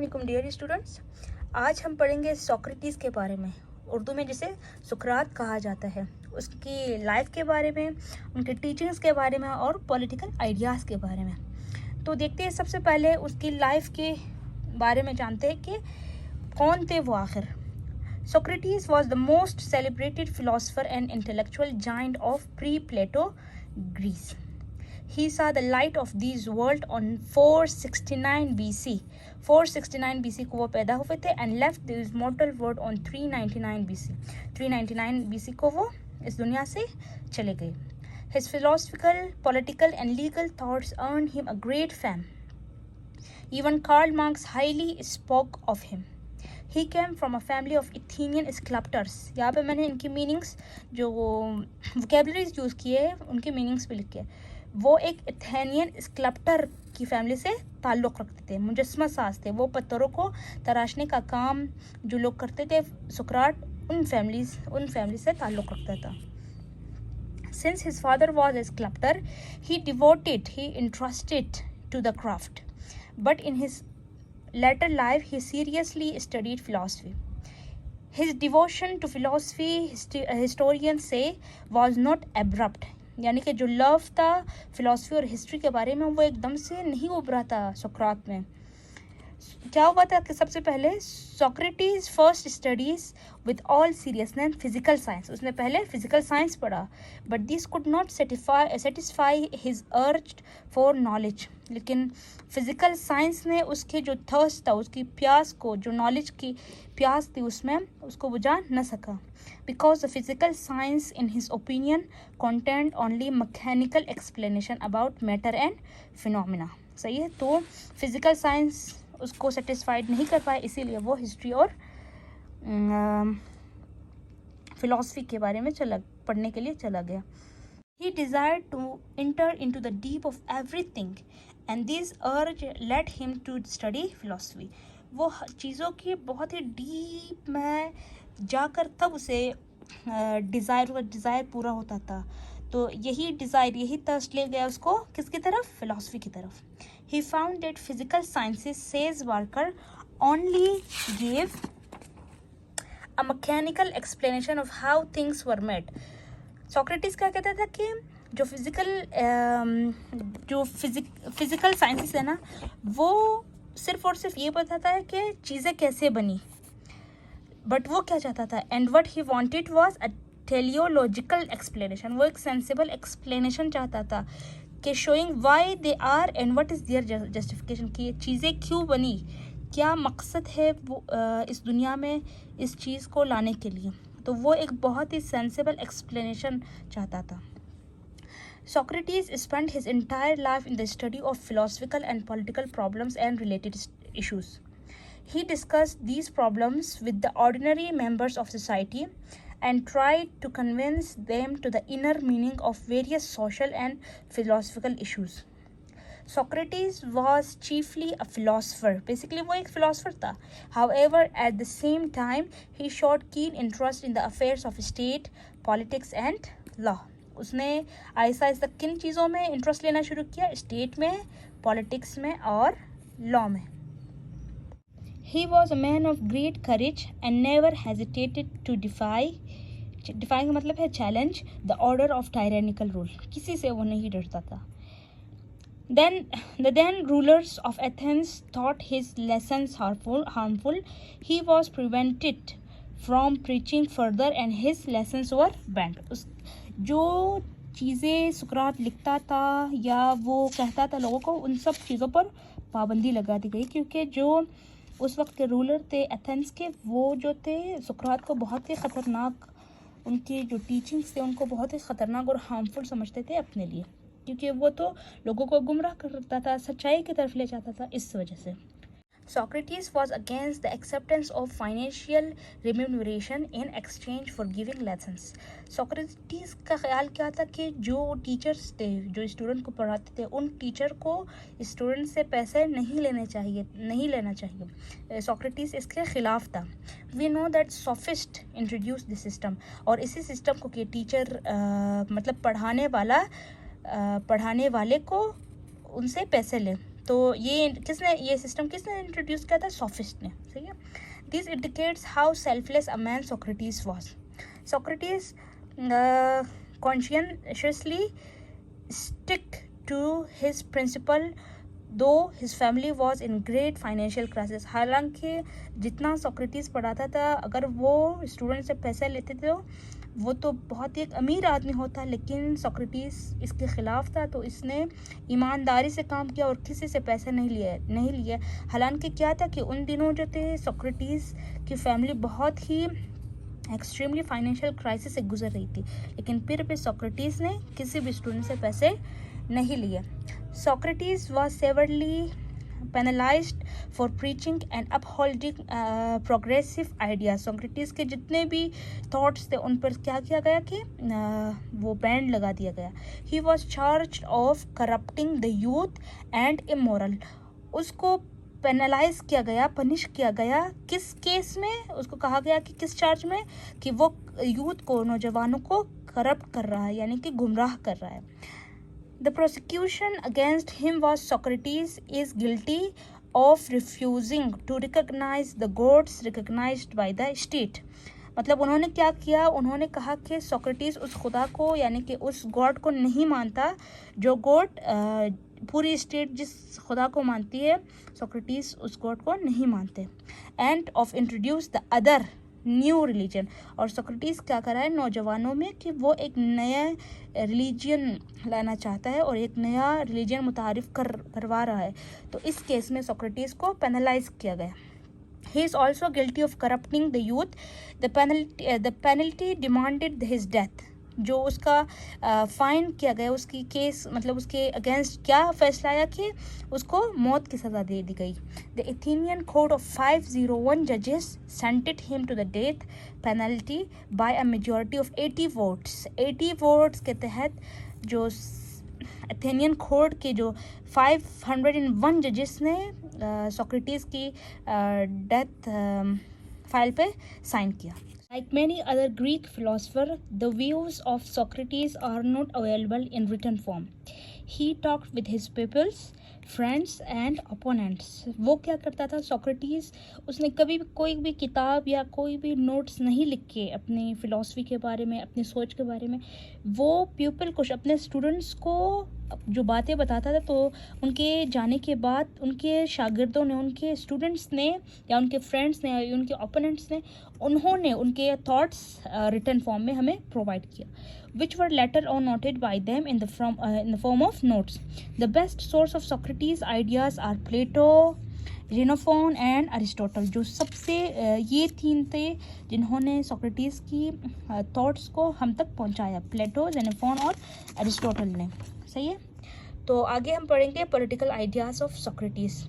वालेकुम dear students. आज हम पढ़ेंगे सोक्रेटिस के बारे में, उर्दू में जिसे सुकरात कहा जाता है, उसकी लाइफ के बारे में, उनके टीचिंग्स के बारे में और पॉलिटिकल आइडियाज़ के बारे में। तो देखते हैं, सबसे पहले उसकी लाइफ के बारे में जानते हैं कि कौन थे वो आखिर। Socrates was the most celebrated philosopher and intellectual giant of pre-Plato Greece. He saw the light of this world on 469 BC. 469 BC को वो पैदा हुए थे and left this mortal world on 399 BC. 399 BC को वो इस दुनिया से चले गए. His philosophical, political and legal thoughts earned him a great fame. Even Karl Marx highly spoke of him. He came from a family of Athenian sculptors. यहाँ पे मैंने इनकी मीनिंग्स जो वोकेबलरीज यूज़ किए उनके मीनिंग्स भी लिखे। वो एक एथेनियन स्कल्प्टर की फैमिली से ताल्लुक़ रखते थे, मुजस्समा साज थे। वो पत्थरों को तराशने का काम जो लोग करते थे, सुकरात उन फैमिली से ताल्लुक़ रखता था। Since his father was a sculptor, he entrusted to the craft. But in his later life, he seriously studied philosophy. His devotion to philosophy, historians say, was not abrupt. यानी कि जो लव था philosophy और history के बारे में, वो एकदम से नहीं उभरा था सुकरात में। क्या हुआ था कि सबसे पहले Socrates first studies with all seriousness physical science. उसने पहले फिजिकल साइंस पढ़ा, but this could not satisfy his urge for knowledge. लेकिन फिजिकल साइंस ने उसके जो थर्स्ट था, उसकी प्यास को, जो नॉलेज की प्यास थी उसमें, उसको बुझा न सका। Because the physical science in his opinion content only mechanical explanation about matter and phenomena. सही है, तो फिजिकल साइंस उसको सेटिस्फाइड नहीं कर पाए, इसीलिए वो हिस्ट्री और फिलॉसफी के बारे में पढ़ने के लिए चला गया। He desired to enter into the deep of everything and this urge led him to study philosophy. वो चीज़ों की बहुत ही डीप में जाकर तब उसे डिज़ायर पूरा होता था। तो यही डिज़ायर, यही थर्स्ट ले गया उसको किसकी तरफ? फिलॉसफी की तरफ। He found that physical sciences, says Walker, only gave a mechanical explanation of how things were made. Socrates क्या कहता था कि जो फिजिकल साइंसेस है ना, वो सिर्फ और सिर्फ ये बताता है कि चीज़ें कैसे बनी, बट वो क्या चाहता था, and what he wanted was a teleological explanation. वो एक सेंसिबल एक्सप्लेनेशन चाहता था कि showing why they are and what is their justification, कि ये चीज़ें क्यों बनी, क्या मकसद है वो इस दुनिया में इस चीज़ को लाने के लिए। तो वो एक बहुत ही सेंसिबल एक्सप्लेनेशन चाहता था। Socrates spent his entire life in the study of philosophical and political problems and related issues. He discussed these problems with the ordinary members of society and tried to convince them to the inner meaning of various social and philosophical issues. Socrates was chiefly a philosopher. Basically, वो एक philosopher था. However, at the same time, he showed keen interest in the affairs of state, politics and law. उसने आहिस्ता आहिस्ता किन चीज़ों में interest लेना शुरू किया? स्टेट में, पॉलिटिक्स में और लॉ में। He was a man of great courage and never hesitated to defy का मतलब है challenge the order of tyrannical rule. किसी से वो नहीं डरता था। The then rulers of Athens thought his lessons harmful. He was prevented from preaching further and his lessons were banned. जो चीज़ें सुकरात लिखता था या वो कहता था लोगों को, उन सब चीज़ों पर पाबंदी लगा दी गई, क्योंकि जो उस वक्त के रूलर थे एथेंस के, वो जो थे सुकरात को बहुत ही ख़तरनाक, उनकी जो टीचिंग्स थे उनको बहुत ही ख़तरनाक और हार्मफुल समझते थे अपने लिए, क्योंकि वो तो लोगों को गुमराह करता था, सच्चाई की तरफ ले जाता था। इस वजह से Socrates was against the acceptance of financial remuneration in exchange for giving lessons. Socrates का ख्याल क्या था कि जो टीचर्स थे, जो स्टूडेंट को पढ़ाते थे, उन टीचर को स्टूडेंट से पैसे नहीं लेना चाहिए। Socrates इसके ख़िलाफ़ था। We know that sophists introduced this system, और इसी सिस्टम को कि टीचर मतलब पढ़ाने वाले को उनसे पैसे ले, तो ये सिस्टम किसने इंट्रोड्यूस किया था? सोफिस्ट ने, सही है। This indicates how selfless a man Socrates was. Socrates consciously stick to his principle though his family was in great financial crisis. हालांकि जितना सोक्रेटिस पढ़ाता था, अगर वो स्टूडेंट से पैसे लेते थे वो तो बहुत ही एक अमीर आदमी होता, लेकिन सोक्रेटिस इसके ख़िलाफ़ था, तो इसने ईमानदारी से काम किया और किसी से पैसे नहीं लिए। हालांकि क्या था कि उन दिनों जो थे सोक्रेटिस की फैमिली बहुत ही एक्सट्रीमली फाइनेंशियल क्राइसिस से गुजर रही थी, लेकिन फिर भी सोक्रेटिस ने किसी भी स्टूडेंट से पैसे नहीं लिए। Socrates was severally penalised for preaching and upholding progressive ideas. Socrates के जितने भी थॉट्स थे उन पर क्या किया गया कि वो बैंड लगा दिया गया। He was charged of corrupting the youth and immoral. उसको पेनलाइज किया गया, पनिश किया गया, किस केस में? उसको कहा गया कि किस चार्ज में, कि वो यूथ को, नौजवानों को करप्ट कर रहा है, यानी कि गुमराह कर रहा है। The prosecution against him was Socrates is guilty of refusing to recognize the gods recognized by the state। मतलब उन्होंने क्या किया? उन्होंने कहा कि सोक्रेटिस उस खुदा को, यानी कि उस गॉड को नहीं मानता जो गॉड पूरी स्टेट जिस खुदा को मानती है, सोक्रेटिस उस गॉड को नहीं मानते। End of introduce the other new religion. और सोक्रेटिस क्या कर रहा है नौजवानों में कि वो एक नया रिलीजन लाना चाहता है और एक नया रिलीजन मुतारिफ करवा रहा है। तो इस केस में सोक्रेटिस को पेनलाइज किया गया। He is also guilty of corrupting the youth. The penalty demanded his death। जो उसका फाइन किया गया, उसकी केस मतलब उसके अगेंस्ट क्या फैसला आया कि उसको मौत की सज़ा दे दी गई। द एथेनियन कोड ऑफ 501 जजेस sentenced him to the death penalty by a majority of 80 votes. 80 votes के तहत जो एथेनियन कोड के जो 501 जजेस ने सोक्रेटिस की डेथ फाइल पे साइन किया। Like many other Greek philosophers, the views of Socrates are not available in written form. He talked with his pupils, friends and opponents. वो क्या करता था सोक्रेटिस? उसने कभी भी कोई भी किताब या कोई भी नोट्स नहीं लिखे अपनी फ़िलासफ़ी के बारे में, अपनी सोच के बारे में। वो प्यूपिल को, अपने स्टूडेंट्स को जो बातें बताता था, तो उनके जाने के बाद उनके शागिर्दों ने, उनके स्टूडेंट्स ने या उनके फ्रेंड्स ने या उनके ओपोनेंट्स ने, उन्होंने उनके थॉट्स रिटन फॉर्म में हमें प्रोवाइड किया, which were later on noted by them in the form of notes. The best source of Socrates' ideas are Plato, Xenophon and Aristotle। जो सबसे ये तीन थे जिन्होंने सोक्रेटिस की थॉट्स को हम तक पहुंचाया, प्लेटो, जेनोफोन और एरिस्टोटल ने। सही है। तो आगे हम पढ़ेंगे पॉलिटिकल आइडियाज़ ऑफ सोक्रेटिस।